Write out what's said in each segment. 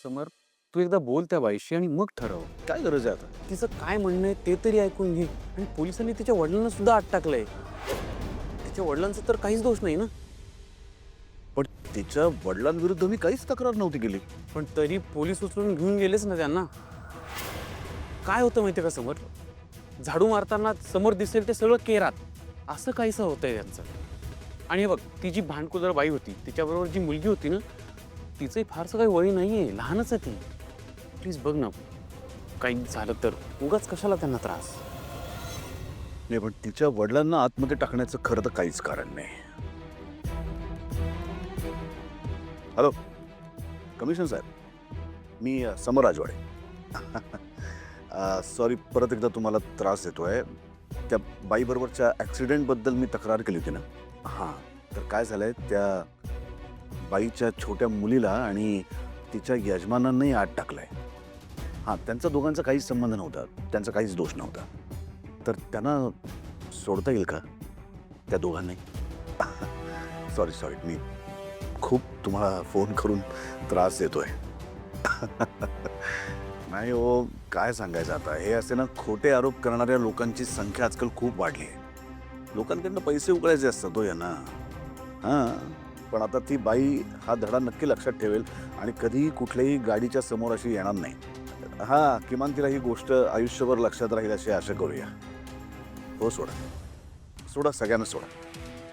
समर, तू एकदा बोल त्या बाईशी आणि मग ठरव. काय गरज आहे आता? तिचं काय म्हणणं आहे ते तरी ऐकून घे. आणि पोलिसांनी तिच्या वडिलांना सुद्धा आत टाकलंय. तिच्या वडिलांचा तर काहीच दोष नाही ना. पण तिच्या वडिलांविरुद्ध मी काहीच तक्रार नव्हती केली. पण तरी पोलीस उचलून घेऊन गेलेच ना त्यांना. काय होतं माहितीये का समर, झाडू मारताना समोर दिसेल ते सगळं केरात, असं काहीसं होतंय त्यांचं. आणि हे बघ, ती जी भांडकुदळ बाई होती, तिच्याबरोबर जी मुलगी होती ना, तिचंही फारसं काही वय नाहीये, लहानच आहे ती. प्लीज बघ ना, काही झालं तर उगाच कशाला त्यांना त्रास. नाही, पण तिच्या वडिलांना आतमध्ये टाकण्याचं खरं तर काहीच कारण नाही. हॅलो, कमिशनर साहेब, मी समर राजवाडे. सॉरी, परत एकदा तुम्हाला त्रास देतोय. त्या बाईबरोबरच्या ॲक्सिडेंटबद्दल मी तक्रार केली होती ना. हां, तर काय झालंय, त्या बाईच्या छोट्या मुलीला आणि तिच्या यजमानांनाही आत टाकलंय. हां, त्यांचा दोघांचा काहीच संबंध नव्हता, त्यांचा काहीच दोष नव्हता. तर त्यांना सोडता येईल का, त्या दोघांनाही? सॉरी, मी खूप तुम्हाला फोन करून त्रास देतोय. नाही हो, काय सांगायचं आता, हे असे ना खोटे आरोप करणाऱ्या लोकांची संख्या आजकाल खूप वाढली आहे. लोकांकडनं पैसे उकळायचे असतात तो यांना. हां, पण आता ती बाई हा धडा नक्की लक्षात ठेवेल आणि कधीही कुठल्याही गाडीच्या समोर अशी येणार नाही. हां, किमान तिला ही गोष्ट आयुष्यभर लक्षात राहील अशी आशा करूया. हो, सोडा, सगळ्यांना सोडा.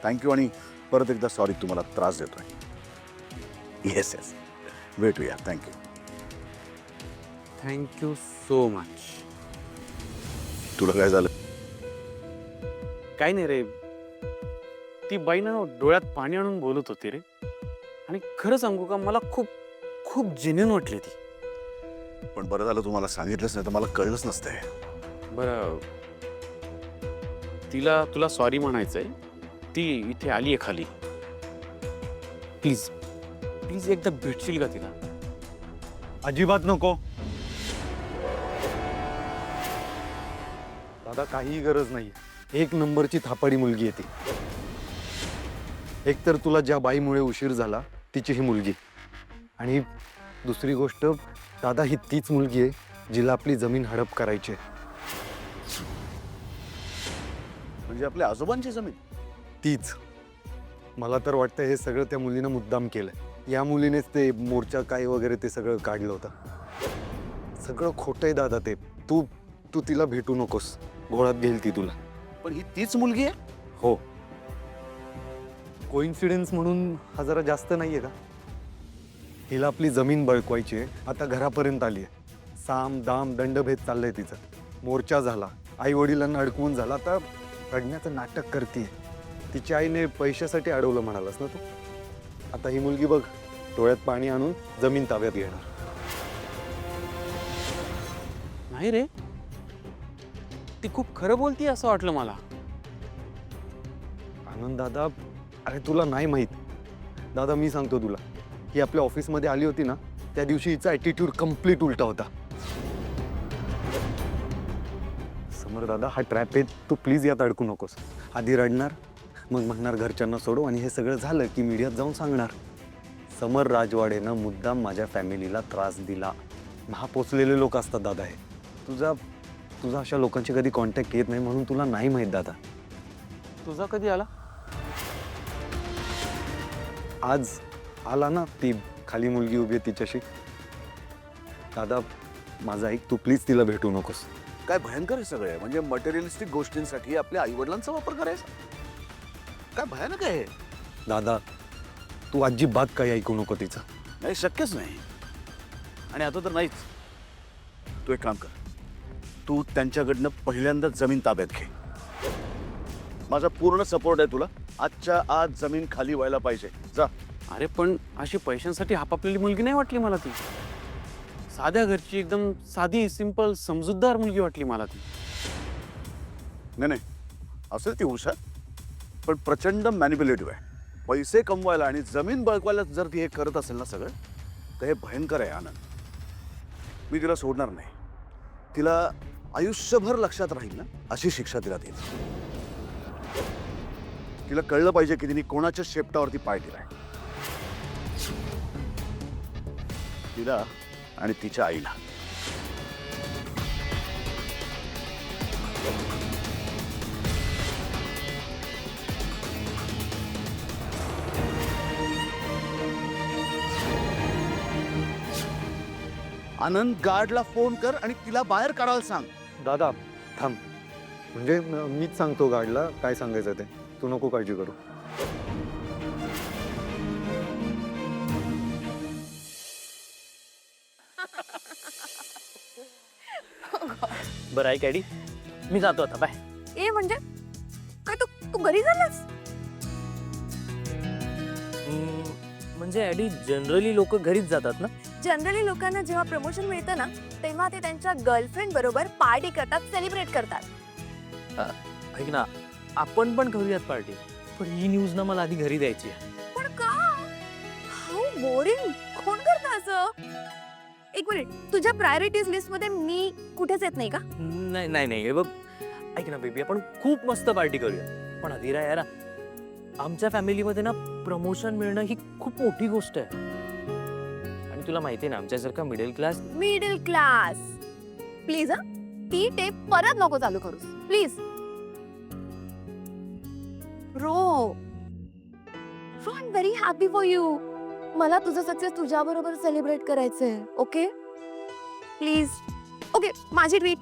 थँक्यू आणि परत एकदा सॉरी, तुम्हाला त्रास देतोय. येस, भेटूया. थँक्यू. Thank you so much. तुला काय झालं? काही नाही रे, ती बाई ना डोळ्यात पाणी आणून बोलत होती रे. आणि खरं सांगू का, मला खूप खूप जेन्युइन वाटली ती. पण बरं झालं तुम्हाला सांगितलंच नाही तर मला कळलंच नसतंय. बरं, तुला सॉरी म्हणायचंय. ती इथे आलीये खाली. प्लीज एकदा भेटशील का तिला? अजिबात नको दादा, काहीही गरज नाही. एक नंबरची थापाडी मुलगी आहे ती. एक तर तुला ज्या बाईमुळे उशीर झाला तिची ही मुलगी, आणि दुसरी गोष्ट, दादा ही तीच मुलगी आहे जिला आपली जमीन हडप करायची आहे. म्हणजे आपल्या आजोबांची जमीन? तीच. मला तर वाटतं हे सगळं त्या मुलीनं मुद्दाम केलंय. या मुलीनेच ते मोर्चा काय वगैरे ते सगळं काढलं होतं. सगळं खोटं आहे दादा ते. तू तिला भेटू नकोस, घोळात घेईल ती तुला. पण ही तीच मुलगी आहे? हो. कोइन्सिडेन्स म्हणून हा जरा जास्त नाहीये का? हिला आपली जमीन बळकवायची आहे, आता घरापर्यंत आली आहे. साम दाम दंडभेद चाललंय तिचं. मोर्चा झाला, आई वडिलांना अडकवून झाला, आता रडण्याचं नाटक करते. तिच्या आईने पैशासाठी अडवलं म्हणालास ना तू. आता ही मुलगी बघ, डोळ्यात पाणी आणून जमीन ताब्यात घेणार. नाही रे, ती खूप खरं बोलती असं वाटलं मला. आनंद दादा, अरे तुला नाही माहीत. दादा मी सांगतो तुला, ही आपल्या ऑफिसमध्ये आली होती ना, त्या दिवशी हिचा ॲटिट्यूड कम्प्लीट उलटा होता. समर दादा, हा ट्रॅप आहे, तू प्लीज यात अडकू नकोस. आधी रडणार, मग म्हणणार घरच्यांना सोडव, आणि हे सगळं झालं की मीडियात जाऊन सांगणार समर राजवाडेनं मुद्दाम माझ्या फॅमिलीला त्रास दिला. महापोचलेले लोक असतात दादा हे. तुझा अशा लोकांची कधी कॉन्टॅक्ट येत नाही म्हणून तुला नाही माहीत दादा. तुझा कधी आला? आज आला ना, ती खाली मुलगी उभी आहे तिच्याशी. दादा माझा ऐक, तू प्लीज तिला भेटू नकोस. काय भयंकर आहे सगळे. म्हणजे मटेरियलिस्टिक गोष्टींसाठी आपल्या आईवडिलांचा वापर करायचा, काय भयानक आहे. दादा तू अजिबात काही ऐकू नको तिचं. नाही, शक्यच नाही. आणि आता तर नाहीच. तू एक काम कर, तू त्यांच्याकडनं पहिल्यांदा जमीन ताब्यात घे. माझा पूर्ण सपोर्ट आहे तुला. आजच्या आज जमीन खाली व्हायला पाहिजे. जा. अरे पण अशी पैशांसाठी हापापलेली मुलगी नाही वाटली मला ती. साध्या घरची, एकदम साधी, सिंपल, समजूतदार मुलगी वाटली मला ती. नाही, असेल ती हुशार, पण प्रचंड मॅनिप्युलेटिव्ह आहे. पैसे कमवायला आणि जमीन बळकवायला जर ती हे करत असेल ना सगळं, तर हे भयंकर आहे आनंद. मी तिला सोडणार नाही. तिला आयुष्यभर लक्षात राहील ना अशी शिक्षा तिला देईल. तिला कळलं पाहिजे की तिने कोणाच्या शेपटावरती पाय दिलाय. तिला आणि तिच्या आईला. आनंद, गार्डला फोन कर आणि तिला बाहेर काढायला सांग. दादा थांब, म्हणजे मीच सांगतो गार्डला काय सांगायचं ते, तू नको काळजी करू. बरं आहे कॅडी, मी जातो आता, बाय. ए म्हणजे काय तू तू घरी झालास? म्हणजे ॲडी जनरली लोक घरीच जातात ना. जनरली लोकांना जेव्हा प्रमोशन मिळतं ना तेव्हा ते त्यांच्या गर्लफ्रेंड बरोबर पार्टी करतात, सेलिब्रेट करतात. ऐक ना, आपण पण करूयात पार्टी, पण ही न्यूज ना मला आधी घरी द्यायची आहे. पण का? How boring. कोण करतं असं? एक मिनिट, तुझ्या प्रायोरिटीज लिस्ट मध्ये मी कुठेच येत नाही का? नाही नाही नाही, हे बघ, ऐक ना बेबी, आपण खूप मस्त पार्टी करूया, पण अधीरा यार, आमच्या फॅमिलीमध्ये ना प्रमोशन मिळणं ही खूप मोठी गोष्ट आहे. आणि तुला माहिती आहे ना, आमच्यासारखा मिडल क्लास. प्लीज हा, ती टेप परत नको चालू करूस please. Ro I am very happy for you. मला तुझं सक्सेस तुझ्या बरोबर सेलिब्रेट करायचंय. Okay please. ओके माझी ट्वीट.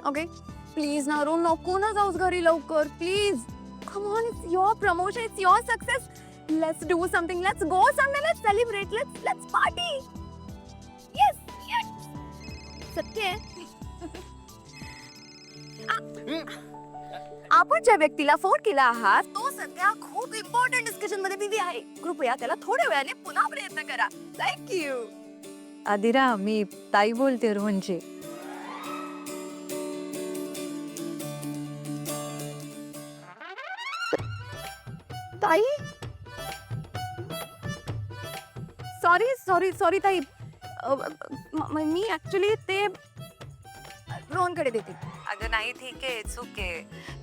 ओके प्लीज ना रो, नको ना जाऊस घरी लवकर please. Come on, it's your promotion, it's your success. Let's do something, let's go somewhere, let's celebrate, let's party. Yes yes Satya. आपण ज्या व्यक्तीला फोन केला आहात तो सध्या खूप इम्पॉर्टंट डिस्कशन मध्ये बिझी आहे. कृपया त्याला थोड्या वेळाने पुन्हा प्रयत्न करा. थँक्यू. आदिरा, मी ताई बोलते रोहनची. ताई, सॉरी सॉरी सॉरी ताई. मी ऍक्च्युली ते रोहनकडे देते. अगं नाही, ठीक आहे, इट्स ओके.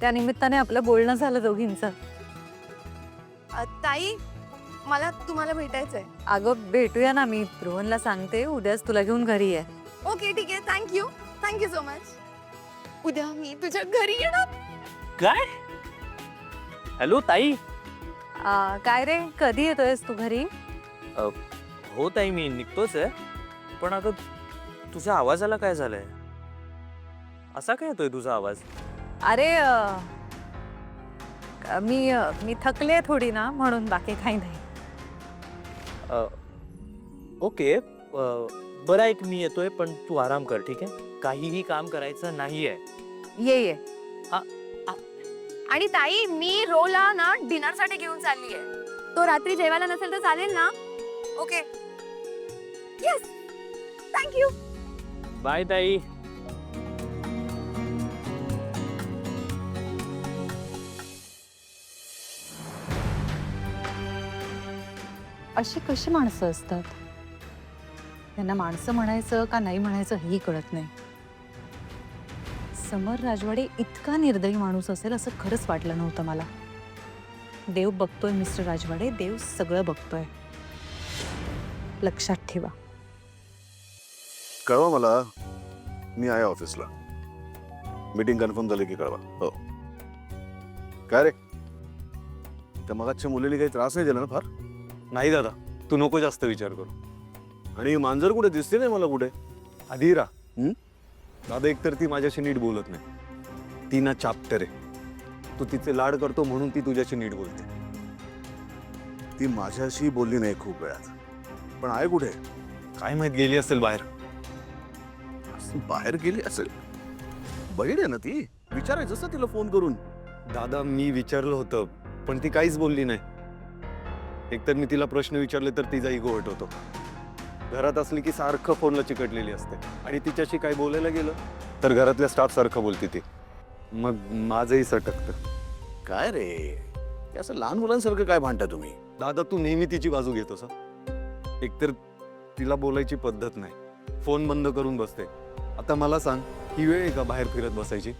त्या निमित्ताने आपलं बोलणं झालं दोघींचं. ताई, मला तुम्हाला भेटायचंय. अगं भेटूया ना, मी रोहनला सांगते उद्याच तुला घेऊन घरी आहे. ओके ठीक आहे, थँक्यू, थँक्यू सो मच. उद्या मी तुझ्या घरी येणार. काय? हॅलो ताई. काय रे, कधी येतोयस तू घरी? हो ताई, मी निघतोच आहे, पण अगं तुझ्या आवाजाला काय झालंय? असा काय येतोय तुझा आवाज? अरे मी थकले थोडी ना, म्हणून, बाकी काही नाही. ओके, बरं ऐक, मी येतोय, पण तू आराम कर, ठीक आहे? काहीही काम करायचं नाहीये. ये. आणि ताई, मी रोला ना डिनर साठी घेऊन चालली आहे. तो रात्री जेवायला नसेल तर चालेल ना? Okay yes, thank you. बाय ताई. अशी कशी माणसं असतात? त्यांना माणसं म्हणायचं का नाही म्हणायचं हेही कळत नाही. समर राजवाडे इतका निर्दयी माणूस असेल असं खरंच वाटलं नव्हतं मला. देव बघतोय मिस्टर राजवाडे, देव सगळं बघतोय, लक्षात ठेवा. कळवा मला, मी आहे ऑफिसला. मीटिंग कन्फर्म झाली की कळवा. हो. काय रे, त्या मगाच्या मुलीला काही त्रास नाही दिला ना फार? नाही दादा, तू नको जास्त विचार करू. आणि मांजर कुठे दिसते नाही मला कुठे? आदिरा, हं? दादा एकतर ती माझ्याशी नीट बोलत नाही. ती ना चाप्टर आहे. तू तिचे लाड करतो म्हणून ती तुझ्याशी नीट बोलते. ती माझ्याशी बोलली नाही खूप वेळात, पण आहे कुठे? काय माहित, गेली असेल बाहेर. बाहेर गेली असेल. बहीण आहे ना ती, विचारायचं असं तिला फोन करून. दादा, मी विचारलं होतं, पण ती काहीच बोलली नाही. एकतर मी तिला प्रश्न विचारले तर तिचा इगो हट होतो. घरात असली की सारखं फोनला चिकटलेली असते, आणि तिच्याशी काय बोलायला गेलं तर घरातल्या स्टाफ सारखं बोलते ती. मग माझंही सटकतं. काय रे, हे असं लहान मुलांसारखं काय भांडता तुम्ही? दादा, तू नेहमी तिची बाजू घेतोस. एकतर तिला बोलायची पद्धत नाही, फोन बंद करून बसते. आता मला सांग, ही वेळ आहे का बाहेर फिरत बसायची?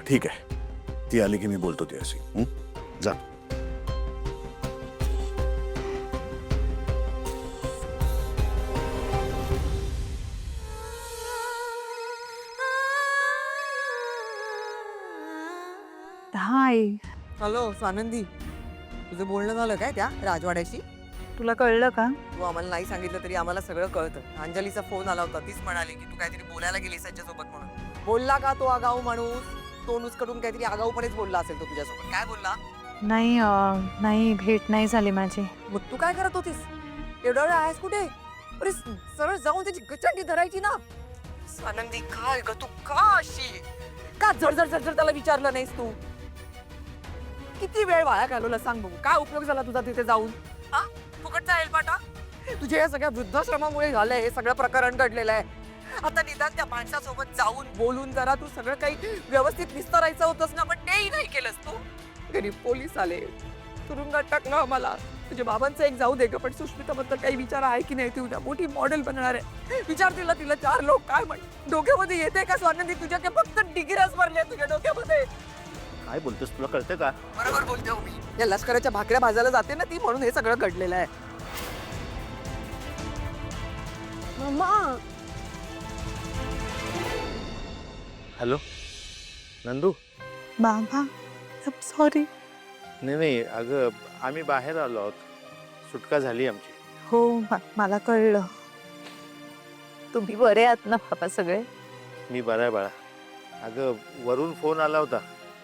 ठीक आहे, ती आली की मी बोलतो ती अशी. जा. हाय. हॅलो स्वानंदी, तुझं बोलणं झालं काय त्या राजवाड्याशी? तुला कळलं का? तू आम्हाला नाही सांगितलं तरी आम्हाला सगळं कळतं. अंजलीचा फोन आला होता, तीच म्हणाली की तू काहीतरी बोलायला गेलीस त्याच्यासोबत म्हणून. बोलला का तो आगाऊ माणूस? तोंड उचकडून काहीतरी आगाऊपणेच बोलला असेल तो तुझ्यासोबत. काय बोलला? नाही नाही, भेट नाही झाली माझी. मग तू काय करत होतीस? एवढा वेळ आहेस कुठे? अरे सरळ जाऊन त्याची गचंडी धरायची ना. स्वानंदी काय ग तू, का अशी का झरझर झरझर त्याला विचारलं नाहीस तू? किती वेळ वाया घालवला सांग बघू. काय उपयोग झाला तुझा तिथे जाऊन? हा, फुकटचा हेलपाटा? तुझ्या या सगळ्या वृद्धाश्रमामुळे झालंय हे सगळं प्रकरण घडलेलं आहे. आता निदान त्या माणसासोबत जाऊन बोलून जरा तू सगळं काही व्यवस्थित विस्तारायचं होतंस ना, पण तेही नाही केलंस तू. घरी पोलीस आले, तुरुंगात टाकलं आम्हाला. तुझ्या बाबांचं एक जाऊ दे ग, पण सुष्मिताबद्दल काही विचार आहे की नाही? ती उद्या मोठी मॉडेल बनणार आहे. विचार तिला, तिला 4 लोक काय म्हण. डोक्यामध्ये येते का स्वानंदी तुझ्या? ते फक्त डिग्रीच भरल्या तुझ्या डोक्यामध्ये. काय बोलतोस, तुला कळतं का? बरोबर बोलते हो मी. या लष्कराच्या भाकऱ्या भाजायला जाते ना ती, म्हणून हे सगळं घडलेलं आहे. Mama, hello Nandu. बाबा, सॉरी. नाही अगं, आम्ही बाहेर आलो आहोत, सुटका झाली आमची. हो, मला कळलं. तुम्ही बरे आहात ना बाबा सगळे? मी बरा आहे बाळा. अगं वरून फोन आला होता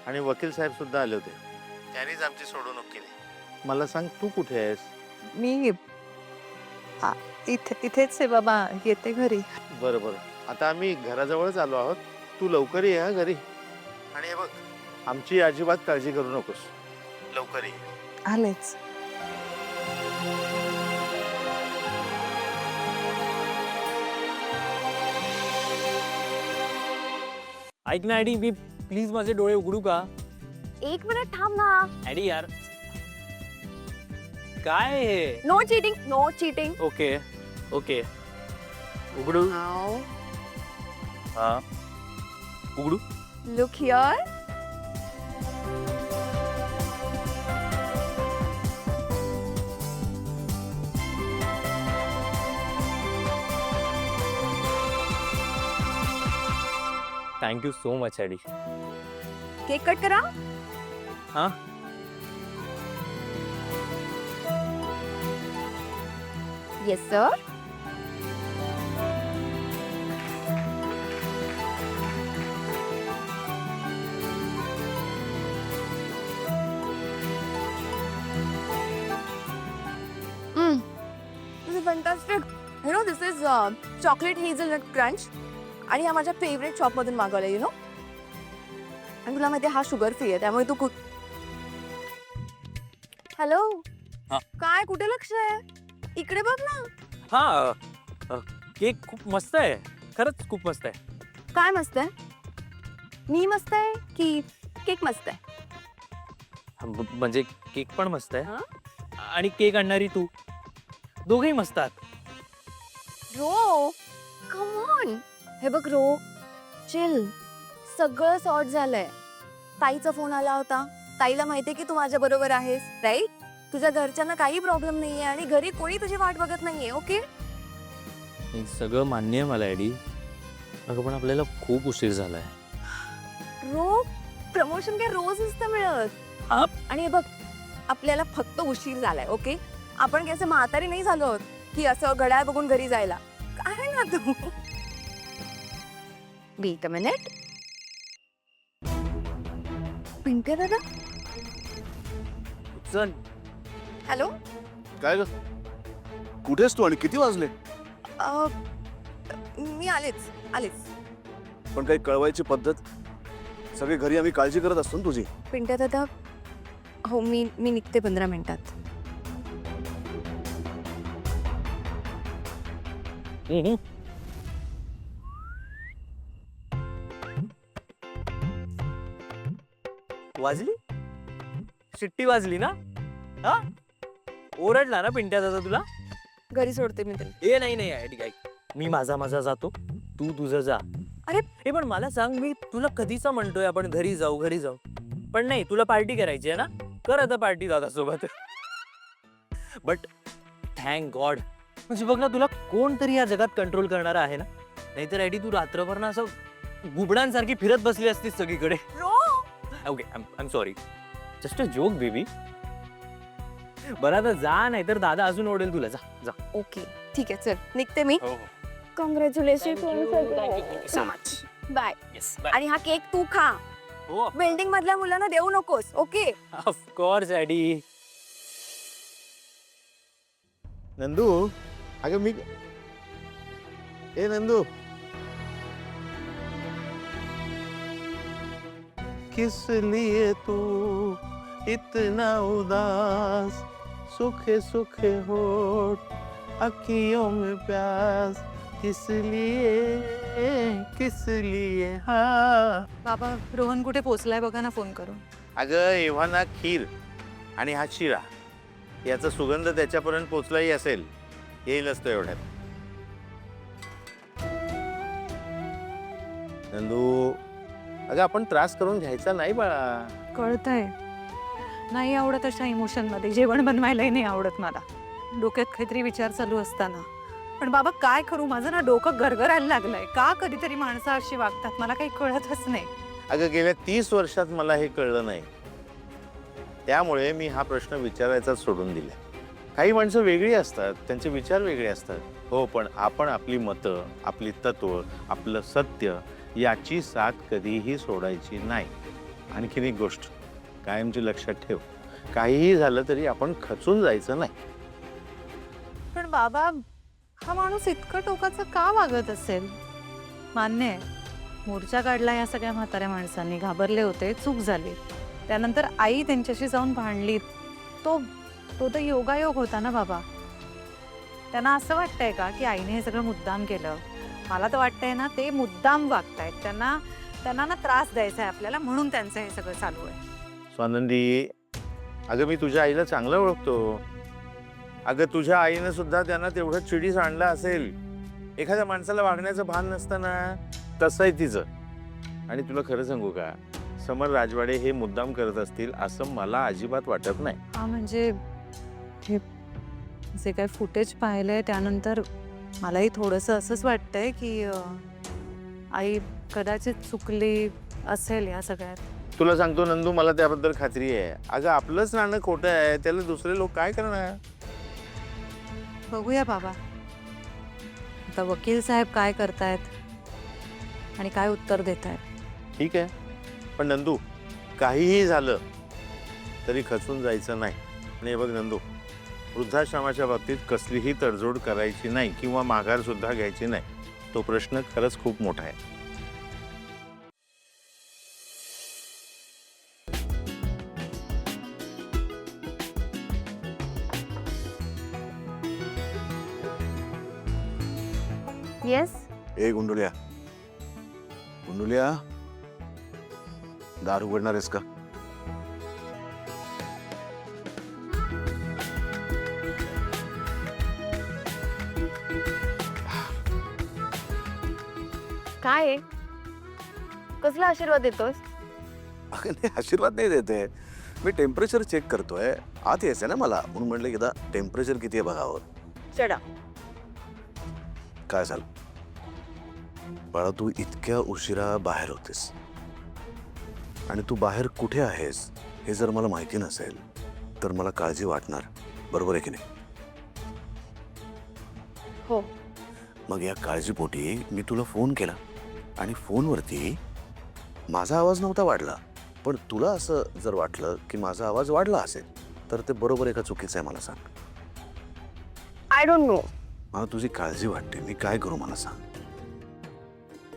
आणि वकील साहेब सुद्धा आले होते. त्यांनीच आमची सोडवणूक केली. मला सांग, तू कुठे आहेस? मी इथेच आहे बाबा, येते घरी. बरं बरं, आता आम्ही घराजवळच आलो आहोत. तू लवकर ये हा घरी. आणि हे बघ, आमची अजिबात काळजी करू नकोस, लवकर ये. आलेच. ऐक ना ॲडी, मी प्लीज माझे डोळे उघडू का? 1 मिनिट थांब ना. ॲडी यार, काय हे? No cheating, no cheating. Okay okay, उघडू? हा, उघडू? Look here. Thank you so much Addy. Cake cut करा. हा, yes sir. This is fantastic. You know, this is chocolate hazelnut crunch. आणि हा माझ्या फेवरेट शॉपमधून मागवला, यु नो. आणि तुला माहिती हा शुगर फ्री आहे, त्यामुळे तू हॅलो. हा. काय, कुठे लक्ष आहे? इकडे बघ ना. हा, केक खूप मस्त आहे, खरंच खूप मस्त आहे. काय मस्त आहे? मी मस्त आहे की केक मस्त आहे? म्हणजे केक पण मस्त हा? आहे आणि केक आणणारी तू, दोघेही मस्त आहात. Ro, come on. हे बघ रो, चिल. सगळं सॉर्ट झालंय. ताईचा फोन आला होता. ताईला माहितीये की तू माझ्या बरोबर आहेस, राईट? तुझ्या घरच्यांना काही प्रॉब्लेम नाहीये आणि घरी कोणी तुझी वाट बघत नाहीये. ओके, हे सगळं मान्य आहे मला ॲडी. अगं पण आपल्याला खूप उशीर झालाय. रो, प्रमोशन काय रोज नसतं मिळत. हा. आणि हे बघ, आपल्याला फक्त उशीर झालाय. ओके, आपण काय असं म्हातारी नाही झालो आहोत की असं घड्याळ बघून घरी जायला. काय ना तू. Weight a minute. पिंट्या दादा. चल. हॅलो. काय ग, कुठेस तू आणि किती वाजले? मी आलेच. पण काही कळवायची पद्धत? सगळे घरी आम्ही काळजी करत असतो ना तुझी. पिंट्या दादा, हो मी निघते 15 मिनिटात. वाजली? शिट्टी वाजली ना? हा, ओरडला ना पिंट्या दादा तुला? घरी सोडते मी तरी. ए नाही नाही ॲडी, ऐक, मी माझा जातो, तू तुझं जा. अरे. हे पण मला सांग, मी तुला कधीचा म्हणतोय आपण घरी जाऊ. पण नाही, तुला पार्टी करायची आहे ना? कर आता पार्टी दादासोबत. बट थँक गॉड, म्हणजे बघ ना, तुला कोणतरी या जगात कंट्रोल करणारा आहे ना. नाहीतर ॲडी तू रात्रभर ना असं गुबडांसारखी फिरत बसली असतीस सगळीकडे. Ro, okay I am sorry, just a joke baby. बरं आता जा, नाही तर दादा अजून ओरडेल तुला. जा जा. ओके ठीक आहे, चल निघते मी. हो हो. Congratulation so much. Bye. Yes. आणि हा केक तू खा, हो बिल्डिंग मधल्या मुलांना देऊ नकोस. Okay of course daddy. Nandu, अगं मी ए नंदू, किस लिए तू इतना उदास, सूखे सूखे होठ, अखियों में प्यास, किस लिए हाँ. बाबा रोहन कुठे पोचलाय बघा ना फोन करून. अगं एव्हाना खीर आणि हा शिरा याचा सुगंध त्याच्यापर्यंत पोचलाही असेल, येईलच तो एवढ्यात. नंदू, अगं आपण त्रास करून घ्यायचा नाही बाळा. कळतंय, नाही आवडत अशा इमोशनमध्ये. जेवण बनवायलाही नाही आवडत मला. डोक्यात काहीतरी विचार चालू असताना. पण बाबा काय करू, माझं ना डोकं गरगरायला लागलंय. का कधीतरी माणसं अशी वागतात मला काही कळतच नाही. अगं गेल्या 30 वर्षात मला हे कळलं नाही, त्यामुळे मी हा प्रश्न विचारायचाच सोडून दिला. काही माणसं वेगळी असतात, त्यांचे विचार वेगळे असतात. हो, पण आपण आपली मतं, आपली तत्व, आपलं सत्य याची साथ कधीही सोडायची नाही. आणखीन एक गोष्ट कायमची लक्षात ठेव, काहीही झालं तरी आपण खचून जायचं नाही. पण बाबा हा माणूस इतकं टोकाचं का वागत असेल? मान्य आहे, मोर्चा काढला या सगळ्या म्हाताऱ्या माणसांनी, घाबरले होते, चूक झाली. त्यानंतर आई त्यांच्याशी जाऊन भांडली. तो तर योगायोग होता ना बाबा. त्यांना असं वाटतंय का की आईने हे सगळं मुद्दाम केलं? मला तर वाटतंय ना ते मुद्दाम वागतायत. त्यांना ना त्रास द्यायचा आहे आपल्याला, म्हणून त्यांचं हे सगळं चालू आहे. स्वानंदी, अगं मी तुझ्या आईला चांगलं ओळखतो. अगं तुझ्या आईनं सुद्धा त्यांना तेवढं चिडीस आणलं असेल. एखाद्या माणसाला वागण्याचं भान नसतं ना, तसं आहे तिचं. आणि तुला खरं सांगू का, समर राजवाडे हे मुद्दाम करत असतील असं मला अजिबात वाटत नाही. हा म्हणजे हे जे काही फुटेज पाहिलंय त्यानंतर मलाही थोडंसं असंच वाटतंय की आई कदाचित चुकली असेल या सगळ्यात. तुला सांगतो नंदू, मला त्याबद्दल खात्री आहे. अगं आपलंच नाणं खोटं आहे, त्याला दुसरे लोक काय करणार? बघूया बाबा आता वकील साहेब काय करतायत आणि काय उत्तर देत आहेत. ठीक आहे, पण नंदू काहीही झालं तरी खचून जायचं नाही. आणि हे बघ नंदू, वृद्धाश्रमाच्या बाबतीत कसलीही तडजोड करायची नाही किंवा माघार सुद्धा घ्यायची नाही. तो प्रश्न खरंच खूप मोठा आहे. येस. ए गुंडुल्या, गुंडुल्या, दार उघडणार आहेस का? काय आहे? कसला आशीर्वाद देतोस? अगं नाही, आशीर्वाद नाही देते, मी टेम्परेचर चेक करतोय. आत यायचंय ना मला, म्हणून म्हटलं की एकदा टेम्परेचर किती आहे बघावं. चढा. काय झालं बाळा, तू इतक्या उशिरा बाहेर होतेस आणि तू बाहेर कुठे आहेस हे जर मला माहिती नसेल तर मला काळजी वाटणार, बरोबर आहे की नाही? हो. मग या काळजीपोटी मी तुला फोन केला आणि फोनवरती माझा आवाज नव्हता वाढला, पण तुला असं जर वाटलं की माझा आवाज वाढला असेल तर ते बरोबर आहे का चुकीचं आहे मला सांग. I don't know. मला तुझी काळजी वाटते, मी काय करू मला सांग.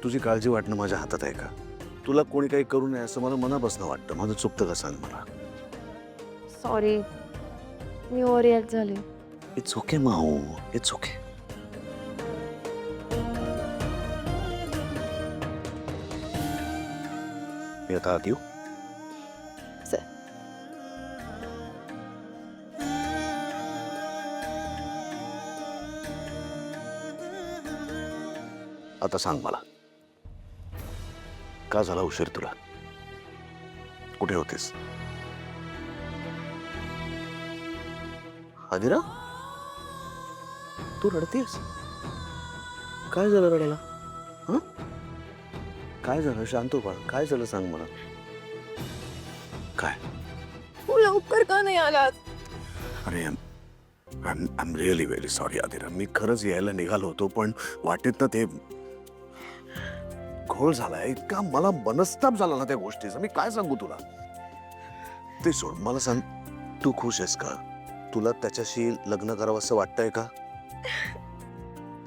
तुझी काळजी वाटणं माझ्या हातात आहे का? तुला कोणी काही करू नये असं मला मनापासून वाटतं. माझं चुकतं का सांग मला. सॉरी, मी ओव्हर रिॲक्ट झाले. It's okay Mau, it's okay. मी आता आत येऊ? चल. आता सांग मला, का झाला उशीर तुला? कुठे होतेस? आदिरा, तू रडतेस? काय झालं रडायला? हं? काय झालं? शांत हो बाळा, काय झालं सांग मला. काय तू लवकर का नाही आलास? अरे I am really very sorry Adira. मी खरंच यायला निघालो होतो, पण वाटेत ना ते घोळ झालाय इतका, मला मनस्ताप झाला ना त्या गोष्टीचा. मी काय सांगू तुला. ते सोड, मला सांग, तू खुश आहेस का? तुला त्याच्याशी लग्न करावं असं वाटतंय का?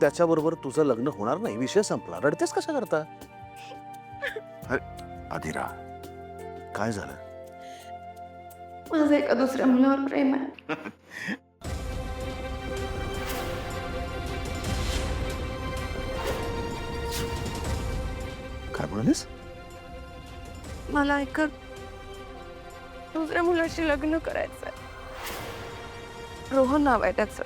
त्याच्याबरोबर तुझं लग्न होणार नाही, विषय संपला. रडतेस कशा करता? आदिरा, काय झालं? माझं एका दुसऱ्या मुलावर प्रेम आहे. काय म्हणालीस? मला एका दुसऱ्या मुलाशी लग्न करायचंय. रोहन नाव आहे त्याचं.